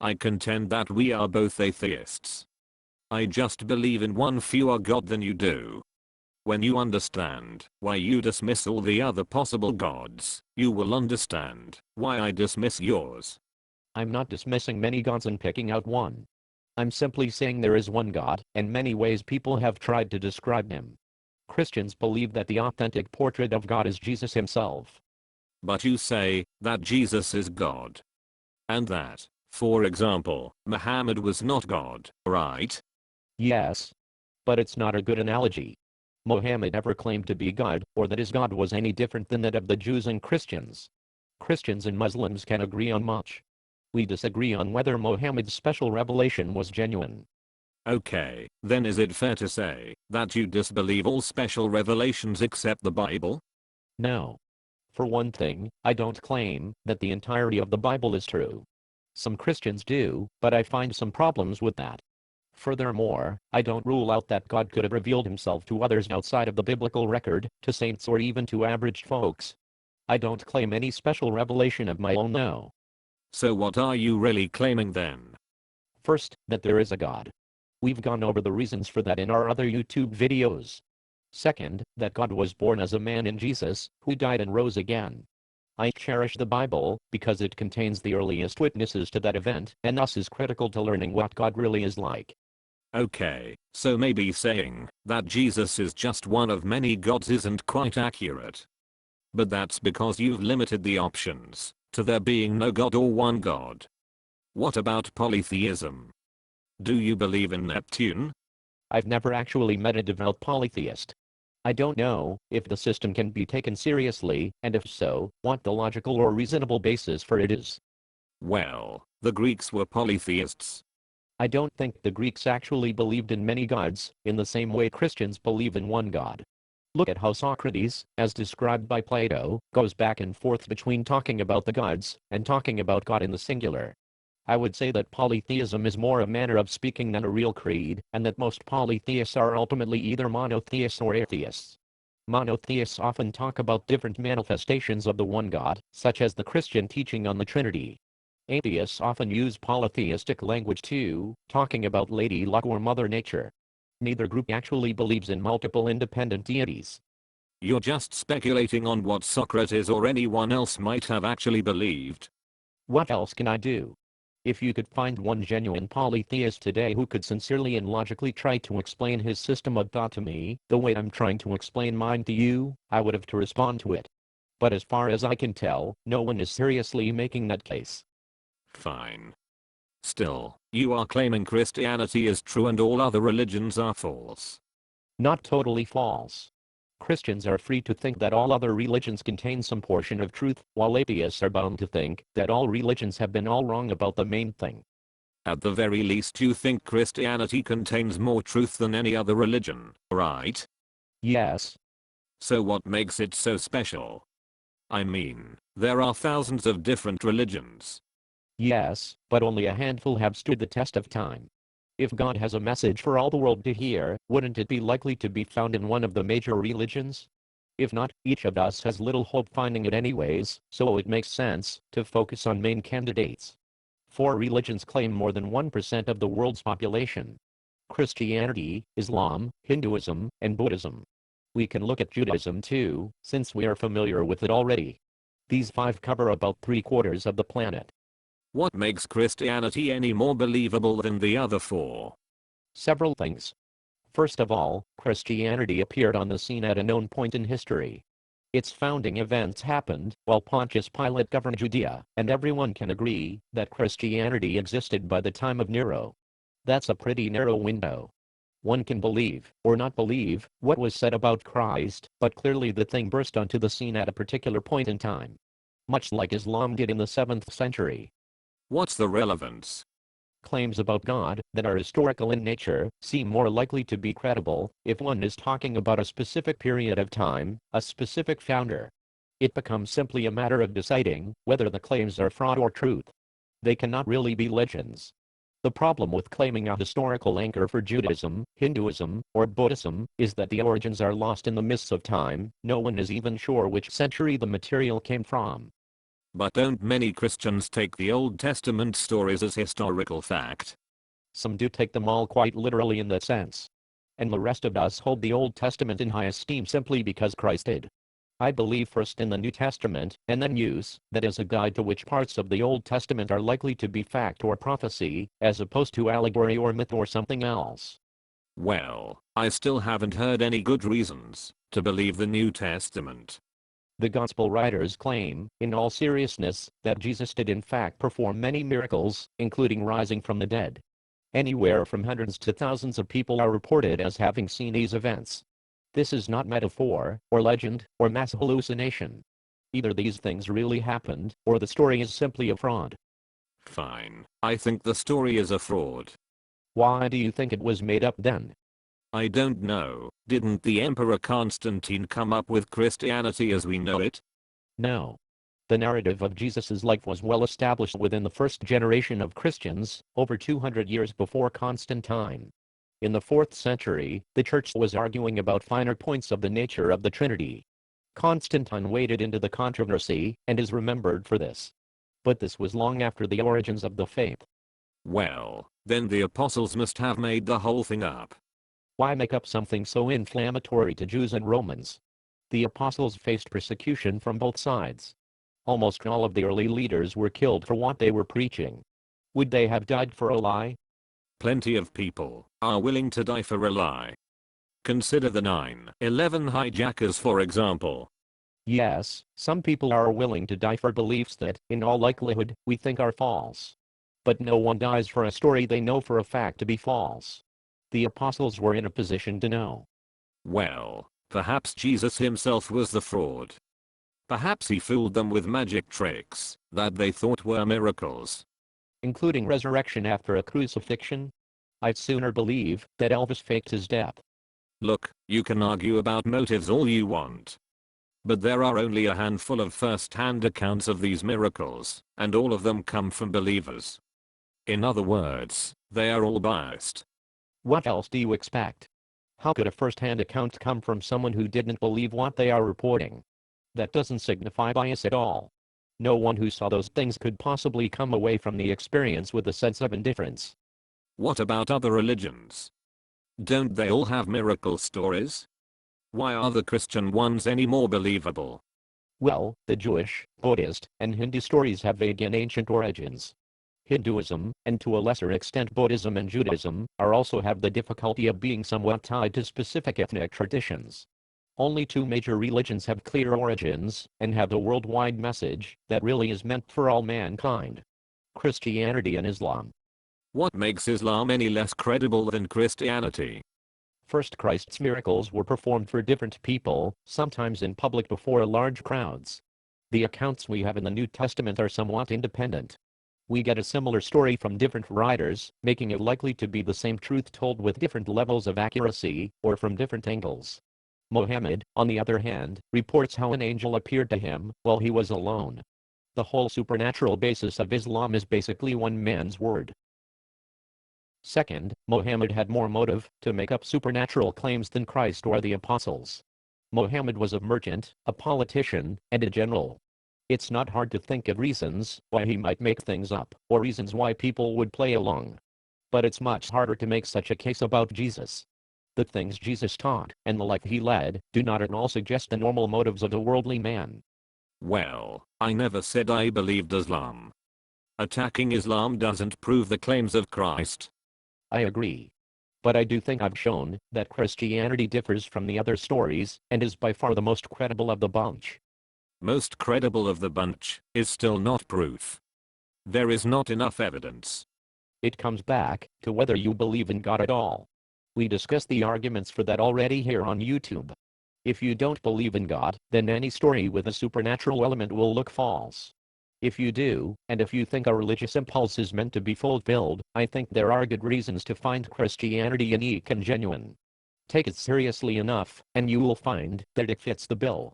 I contend that we are both atheists. I just believe in one fewer God than you do. When you understand why you dismiss all the other possible gods, you will understand why I dismiss yours. I'm not dismissing many gods and picking out one. I'm simply saying there is one God, and many ways people have tried to describe him. Christians believe that the authentic portrait of God is Jesus himself. But you say that Jesus is God. And that, for example, Muhammad was not God, right? Yes. But it's not a good analogy. Mohammed never claimed to be God, or that his God was any different than that of the Jews and Christians. Christians and Muslims can agree on much. We disagree on whether Mohammed's special revelation was genuine. Okay, then is it fair to say that you disbelieve all special revelations except the Bible? No. For one thing, I don't claim that the entirety of the Bible is true. Some Christians do, but I find some problems with that. Furthermore, I don't rule out that God could have revealed himself to others outside of the biblical record, to saints or even to average folks. I don't claim any special revelation of my own, no. So what are you really claiming then? First, that there is a God. We've gone over the reasons for that in our other YouTube videos. Second, that God was born as a man in Jesus, who died and rose again. I cherish the Bible because it contains the earliest witnesses to that event, and thus is critical to learning what God really is like. Okay, so maybe saying that Jesus is just one of many gods isn't quite accurate. But that's because you've limited the options to there being no God or one God. What about polytheism? Do you believe in Neptune? I've never actually met a devout polytheist. I don't know if the system can be taken seriously, and if so, what the logical or reasonable basis for it is. Well, the Greeks were polytheists. I don't think the Greeks actually believed in many gods, in the same way Christians believe in one God. Look at how Socrates, as described by Plato, goes back and forth between talking about the gods and talking about God in the singular. I would say that polytheism is more a manner of speaking than a real creed, and that most polytheists are ultimately either monotheists or atheists. Monotheists often talk about different manifestations of the one God, such as the Christian teaching on the Trinity. Atheists often use polytheistic language too, talking about Lady Luck or Mother Nature. Neither group actually believes in multiple independent deities. You're just speculating on what Socrates or anyone else might have actually believed. What else can I do? If you could find one genuine polytheist today who could sincerely and logically try to explain his system of thought to me, the way I'm trying to explain mine to you, I would have to respond to it. But as far as I can tell, no one is seriously making that case. Fine. Still, you are claiming Christianity is true and all other religions are false. Not totally false. Christians are free to think that all other religions contain some portion of truth, while atheists are bound to think that all religions have been all wrong about the main thing. At the very least you think Christianity contains more truth than any other religion, right? Yes. So what makes it so special? I mean, there are thousands of different religions. Yes, but only a handful have stood the test of time. If God has a message for all the world to hear, wouldn't it be likely to be found in one of the major religions? If not, each of us has little hope finding it anyways, so it makes sense to focus on main candidates. 4 religions claim more than 1% of the world's population: Christianity, Islam, Hinduism, and Buddhism. We can look at Judaism too, since we are familiar with it already. These 5 cover about 3/4 of the planet. What makes Christianity any more believable than the other 4? Several things. First of all, Christianity appeared on the scene at a known point in history. Its founding events happened while Pontius Pilate governed Judea, and everyone can agree that Christianity existed by the time of Nero. That's a pretty narrow window. One can believe, or not believe, what was said about Christ, but clearly the thing burst onto the scene at a particular point in time. Much like Islam did in the 7th century. What's the relevance? Claims about God that are historical in nature seem more likely to be credible if one is talking about a specific period of time, a specific founder. It becomes simply a matter of deciding whether the claims are fraud or truth. They cannot really be legends. The problem with claiming a historical anchor for Judaism, Hinduism, or Buddhism is that the origins are lost in the mists of time. No one is even sure which century the material came from. But don't many Christians take the Old Testament stories as historical fact? Some do take them all quite literally in that sense. And the rest of us hold the Old Testament in high esteem simply because Christ did. I believe first in the New Testament, and then use that as a guide to which parts of the Old Testament are likely to be fact or prophecy, as opposed to allegory or myth or something else. Well, I still haven't heard any good reasons to believe the New Testament. The Gospel writers claim, in all seriousness, that Jesus did in fact perform many miracles, including rising from the dead. Anywhere from hundreds to thousands of people are reported as having seen these events. This is not metaphor, or legend, or mass hallucination. Either these things really happened, or the story is simply a fraud. Fine, I think the story is a fraud. Why do you think it was made up then? I don't know. Didn't the Emperor Constantine come up with Christianity as we know it? No. The narrative of Jesus' life was well established within the first generation of Christians, over 200 years before Constantine. In the 4th century, the Church was arguing about finer points of the nature of the Trinity. Constantine waded into the controversy, and is remembered for this. But this was long after the origins of the faith. Well, then the apostles must have made the whole thing up. Why make up something so inflammatory to Jews and Romans? The apostles faced persecution from both sides. Almost all of the early leaders were killed for what they were preaching. Would they have died for a lie? Plenty of people are willing to die for a lie. Consider the 9/11 hijackers, for example. Yes, some people are willing to die for beliefs that, in all likelihood, we think are false. But no one dies for a story they know for a fact to be false. The apostles were in a position to know. Well, perhaps Jesus himself was the fraud. Perhaps he fooled them with magic tricks that they thought were miracles. Including resurrection after a crucifixion? I'd sooner believe that Elvis faked his death. Look, you can argue about motives all you want. But there are only a handful of first-hand accounts of these miracles, and all of them come from believers. In other words, they are all biased. What else do you expect? How could a first-hand account come from someone who didn't believe what they are reporting? That doesn't signify bias at all. No one who saw those things could possibly come away from the experience with a sense of indifference. What about other religions? Don't they all have miracle stories? Why are the Christian ones any more believable? Well, the Jewish, Buddhist, and Hindu stories have vague and ancient origins. Hinduism, and to a lesser extent Buddhism and Judaism, also have the difficulty of being somewhat tied to specific ethnic traditions. Only 2 major religions have clear origins, and have a worldwide message that really is meant for all mankind: Christianity and Islam. What makes Islam any less credible than Christianity? First, Christ's miracles were performed for different people, sometimes in public before large crowds. The accounts we have in the New Testament are somewhat independent. We get a similar story from different writers, making it likely to be the same truth told with different levels of accuracy, or from different angles. Muhammad, on the other hand, reports how an angel appeared to him while he was alone. The whole supernatural basis of Islam is basically one man's word. Second, Muhammad had more motive to make up supernatural claims than Christ or the apostles. Muhammad was a merchant, a politician, and a general. It's not hard to think of reasons why he might make things up, or reasons why people would play along. But it's much harder to make such a case about Jesus. The things Jesus taught, and the life he led, do not at all suggest the normal motives of a worldly man. Well, I never said I believed Islam. Attacking Islam doesn't prove the claims of Christ. I agree. But I do think I've shown that Christianity differs from the other stories, and is by far the most credible of the bunch. Most credible of the bunch is still not proof. There is not enough evidence. It comes back to whether you believe in God at all. We discussed the arguments for that already here on YouTube. If you don't believe in God, then any story with a supernatural element will look false. If you do, and if you think a religious impulse is meant to be fulfilled, I think there are good reasons to find Christianity unique and genuine. Take it seriously enough, and you will find that it fits the bill.